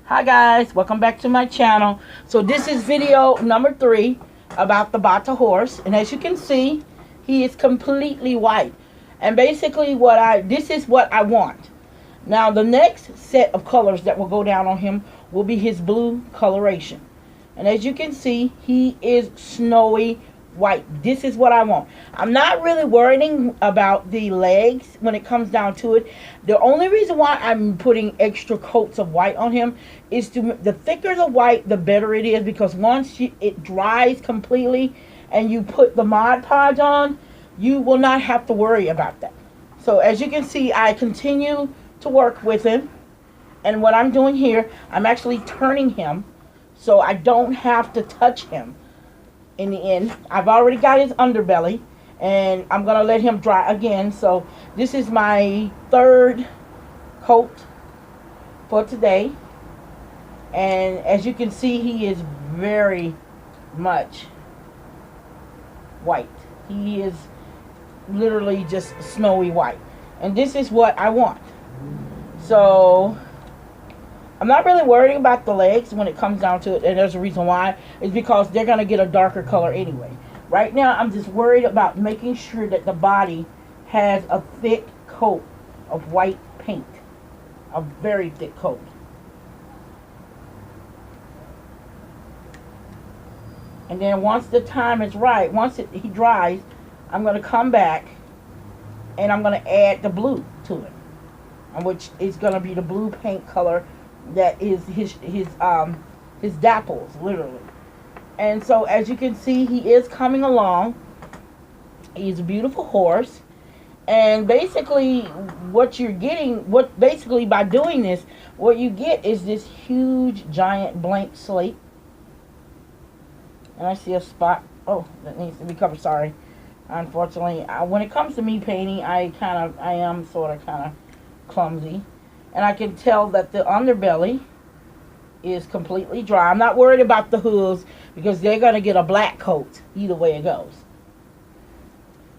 Hi guys, welcome back to my channel. So this is video number 3 about the Battat horse, and as you can see, he is completely white. And basically this is what I want. Now the next set of colors that will go down on him will be his blue coloration. And as you can see, he is snowy white. This is what I want. I'm not really worrying about the legs when it comes down to it. The only reason why I'm putting extra coats of white on him is the thicker the white, the better it is, because once it dries completely and you put the Mod Podge on, you will not have to worry about that. So as you can see, I continue to work with him, and what I'm doing here, I'm actually turning him so I don't have to touch him. In the end, I've already got his underbelly, and I'm gonna let him dry again. So this is my 3rd coat for today, and as you can see, he is very much white. He is literally just snowy white, and this is what I want. So I'm not really worried about the legs when it comes down to it, and there's a reason why. It's because they're going to get a darker color anyway. Right now, I'm just worried about making sure that the body has a thick coat of white paint. A very thick coat. And then once the time is right, he dries, I'm going to come back and I'm going to add the blue to it, which is going to be the blue paint color that is his dapples, literally. And so as you can see, he is coming along. He's a beautiful horse, and basically basically by doing this, what you get is this huge giant blank slate. And I see a spot, oh, that needs to be covered. Sorry, unfortunately, when it comes to me painting, I am sort of kind of clumsy. And I can tell that the underbelly is completely dry. I'm not worried about the hooves because they're going to get a black coat either way it goes.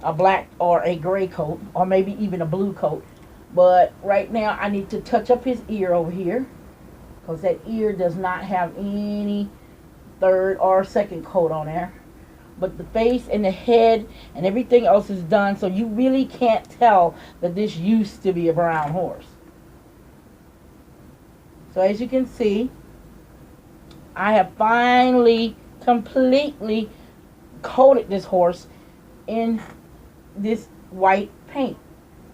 A black or a gray coat, or maybe even a blue coat. But right now I need to touch up his ear over here, because that ear does not have any 3rd or 2nd coat on there. But the face and the head and everything else is done, so you really can't tell that this used to be a brown horse. So as you can see, I have finally completely coated this horse in this white paint.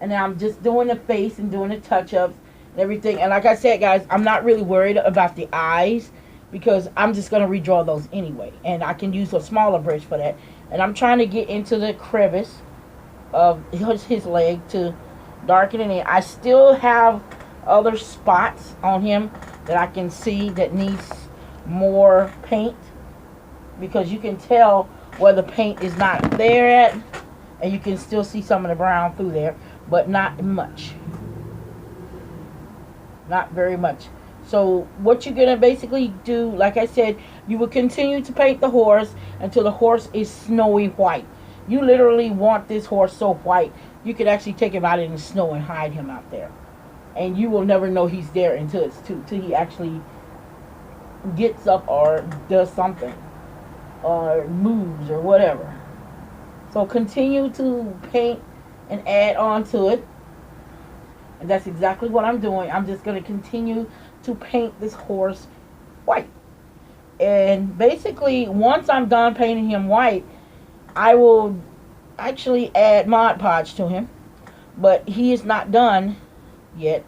And now I'm just doing the face and doing the touch-ups and everything. And like I said, guys, I'm not really worried about the eyes, because I'm just going to redraw those anyway. And I can use a smaller brush for that. And I'm trying to get into the crevice of his leg to darken it in. I still have other spots on him that I can see that needs more paint, because you can tell where the paint is not there at, and you can still see some of the brown through there, but not much, not very much. So what you're gonna basically do, like I said, you will continue to paint the horse until the horse is snowy white. You literally want this horse so white you could actually take him out in the snow and hide him out there. And you will never know he's there until he actually gets up or does something or moves or whatever. So continue to paint and add on to it. And that's exactly what I'm doing. I'm just going to continue to paint this horse white. And basically, once I'm done painting him white, I will actually add Mod Podge to him. But he is not done yet,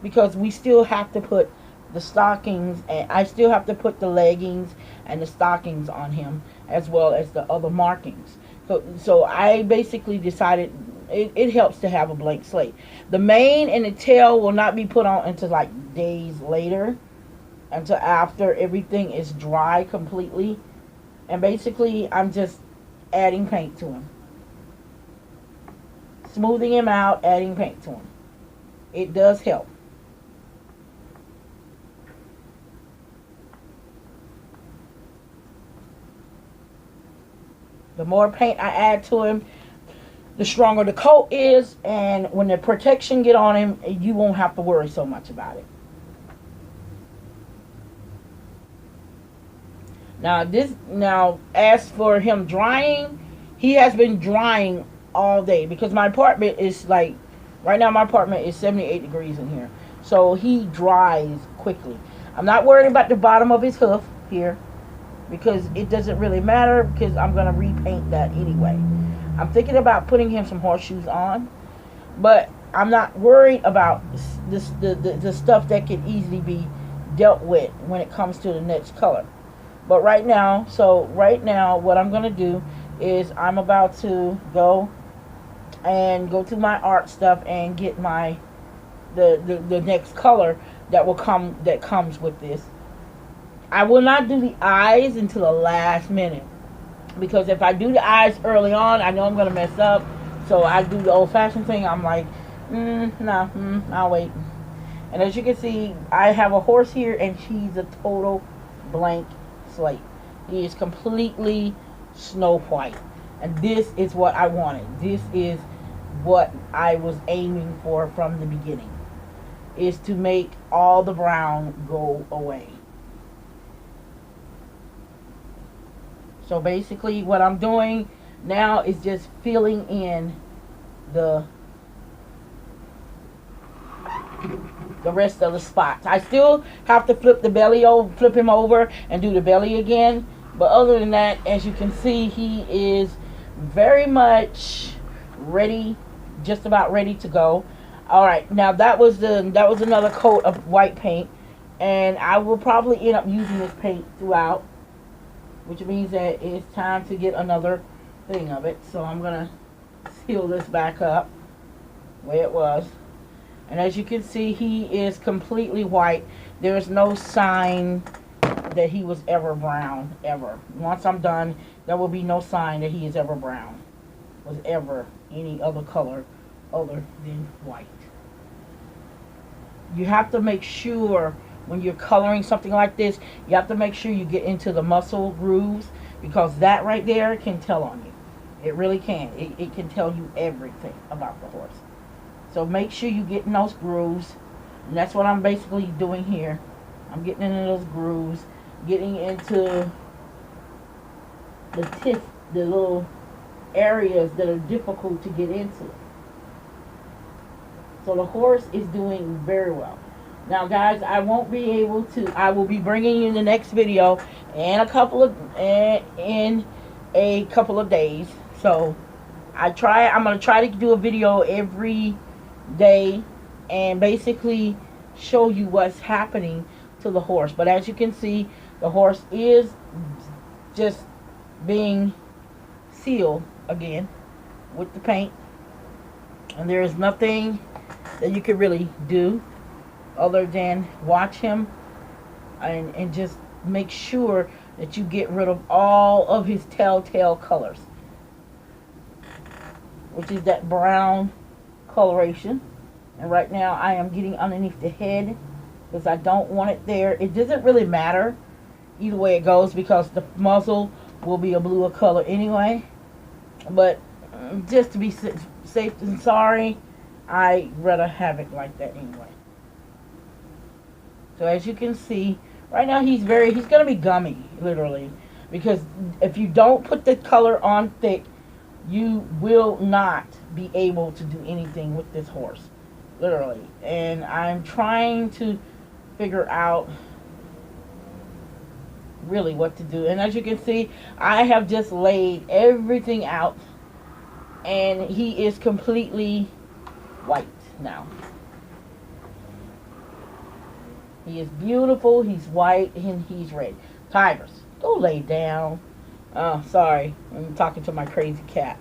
because we still have to put the stockings, and I still have to put the leggings and the stockings on him, as well as the other markings. So I basically decided it helps to have a blank slate. The mane and the tail will not be put on until like days later, until after everything is dry completely. And basically I'm just adding paint to him, smoothing him out, adding paint to him. It does help. The more paint I add to him, the stronger the coat is, and when the protection get on him, you won't have to worry so much about it. Now as for him drying, he has been drying all day because my apartment is like right now my apartment is 78 degrees in here. So he dries quickly. I'm not worried about the bottom of his hoof here because it doesn't really matter because I'm going to repaint that anyway. I'm thinking about putting him some horseshoes on, but I'm not worried about the stuff that can easily be dealt with when it comes to the next color. But right now, what I'm going to do is I'm about to go to my art stuff and get the next color that comes with this. I will not do the eyes until the last minute because if I do the eyes early on, I know I'm going to mess up. So I do the old-fashioned thing. I'm like, I'll wait. And as you can see, I have a horse here, and he's a total blank slate. He is completely snow white. And this is what I wanted. This is what I was aiming for from the beginning, is to make all the brown go away. So basically what I'm doing now is just filling in the rest of the spots. I still have to flip him over and do the belly again. But other than that, as you can see, he is very much ready, just about ready to go. All right, now that was another coat of white paint, and I will probably end up using this paint throughout, which means that it's time to get another thing of it. So I'm gonna seal this back up where it was. And as you can see, he is completely white. There's no sign that he was ever brown, ever. Once I'm done, there will be no sign that he is ever brown, was ever any other color other than white. You have to make sure when you're coloring something like this, you have to make sure you get into the muscle grooves, because that right there can tell on you. It really can. It can tell you everything about the horse. So make sure you get in those grooves. And that's what I'm basically doing here. I'm getting into those grooves, getting into the little areas that are difficult to get into. So the horse is doing very well. Now guys, I will be bringing you the next video in a couple of days. So I'm going to try to do a video every day and basically show you what's happening to the horse. But as you can see, the horse is just being sealed again with the paint, and there is nothing that you can really do other than watch him and just make sure that you get rid of all of his telltale colors, which is that brown coloration. And right now I am getting underneath the head because I don't want it there. It doesn't really matter either way it goes because the muzzle will be a bluer color anyway. But just to be safe and sorry, I'd rather have it like that anyway. So as you can see, right now he's going to be gummy, literally. Because if you don't put the color on thick, you will not be able to do anything with this horse. Literally. And I'm trying to figure out really what to do. And as you can see, I have just laid everything out. And he is completely white now. He is beautiful, he's white, and he's red. Tigers, go lay down. Oh, sorry, I'm talking to my crazy cat.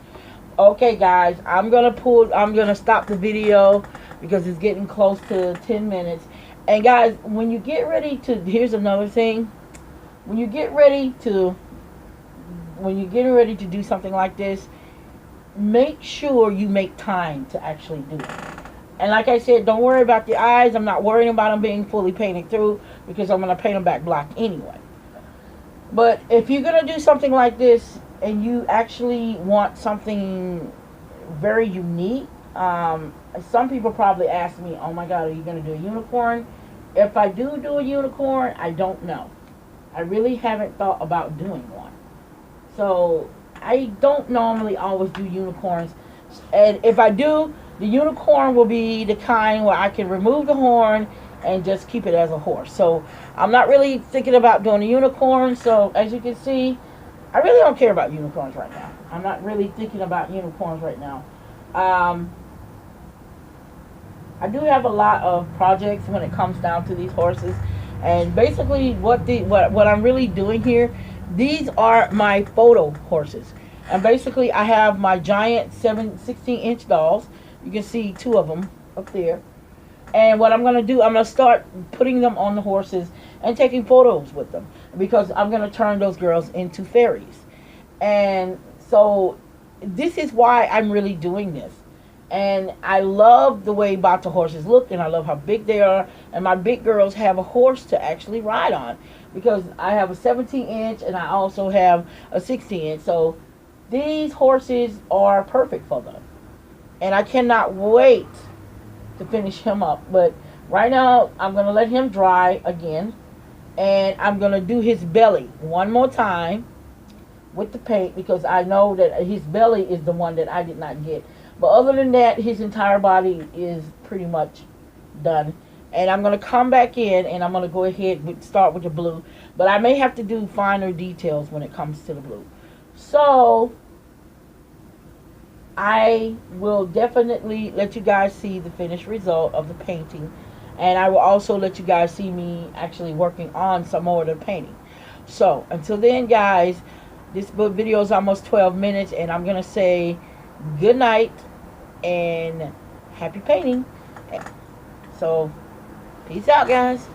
Okay, guys, I'm gonna stop the video because it's getting close to 10 minutes. And guys, when you get ready to, here's another thing. When you're getting ready to do something like this, make sure you make time to actually do it. And like I said, don't worry about the eyes. I'm not worrying about them being fully painted through because I'm going to paint them back black anyway. But if you're going to do something like this and you actually want something very unique, some people probably ask me, oh my God, are you going to do a unicorn? If I do a unicorn, I don't know. I really haven't thought about doing one. So I don't normally always do unicorns. And if I do, the unicorn will be the kind where I can remove the horn and just keep it as a horse. So I'm not really thinking about doing a unicorn. So as you can see, I really don't care about unicorns right now. I'm not really thinking about unicorns right now. Um, I do have a lot of projects when it comes down to these horses, and basically what I'm really doing here, these are my photo horses, and basically I have my giant 16-inch dolls. You can see two of them up there, and what I'm gonna do, I'm gonna start putting them on the horses and taking photos with them because I'm gonna turn those girls into fairies, and so this is why I'm really doing this. And I love the way Bata horses look, and I love how big they are. And my big girls have a horse to actually ride on because I have a 17-inch and I also have a 16-inch. So these horses are perfect for them. And I cannot wait to finish him up. But right now, I'm going to let him dry again. And I'm going to do his belly one more time with the paint because I know that his belly is the one that I did not get. But other than that, his entire body is pretty much done. And I'm going to come back in and I'm going to go ahead and start with the blue. But I may have to do finer details when it comes to the blue. So I will definitely let you guys see the finished result of the painting. And I will also let you guys see me actually working on some more of the painting. So until then, guys, this video is almost 12 minutes. And I'm going to say good night and happy painting. So peace out, guys.